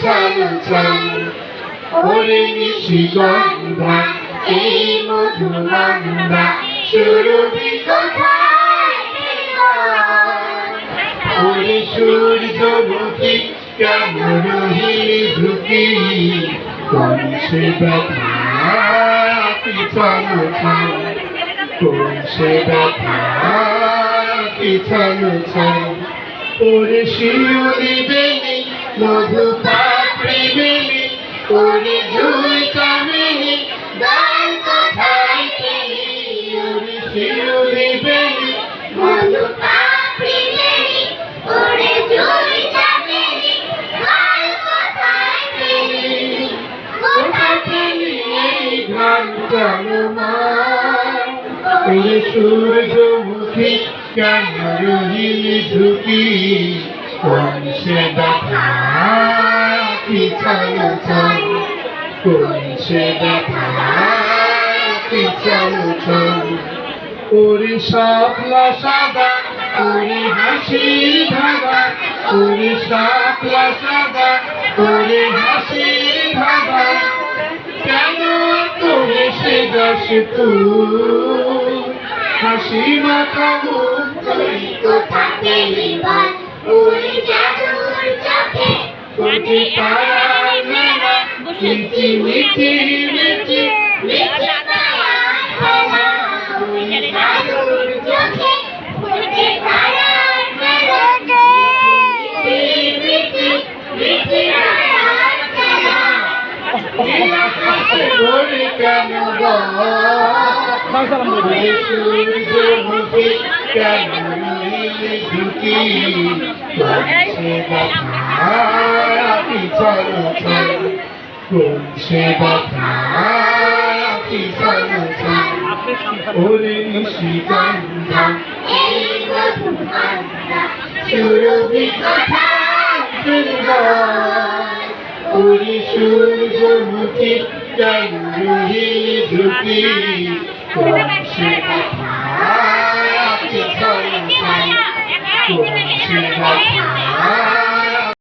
ছলো ছল ওরে নিশিগন্ধা এই মধুমন্দা সুরভি কোথায় ওরে সূর্যমুখী কেন রহিলি ঝুঁকি কোন সে ব্যথা কি ছলো ছল কোন সে ব্যথা কি ছলো ছল ওরে শিউলি বেলি মধু পাপড়ি বেলি ওরে ঝুল চামেলি গান কোথায় পেলি ওরে শিউলি বেলি মধু পাপড়ি বেলি ওরে ঝুল চামেলি গান কোথায় পেলি কোথায় পেলি এই গান জনমান ওরে সূর্যমুখী কেন রহিলি ঝুঁকি কোন সে ব্যথা কি ছলো ছল কোন সে ব্যথা কি ছলো ছল ওরে শাপলা সাদা ওরে হাসির ধাগা ওরে শাপলা সাদা ওরে হাসির ধাগা কেন তোরে সে দশ তুই হাসি মাখা মুখ তুই কোথা পেলি বল ওই জাদুর চোখে কোটি তারার মেলা মিঠি মিঠি মিঠি মিঠি তারার খেলা ওই জাদুর চোখে কোটি তারার মেলা মিঠি মিঠি মিঠি তারার খেলা ওরে কেন সূর্যমুখী কেন রহিলি ঝুঁকি কোন সে ব্যথা কি ছলো ছল কোন সে ব্যথা কি ছলো ছল ওরে নিশিগন্ধা এই মধুমন্দা সুরভি কোথায় ওরে সূর্যমুখী কেন রহিলি ঝুঁকি কোন সে ব্যথা কি ছলো ছল কোন সে ব্যথা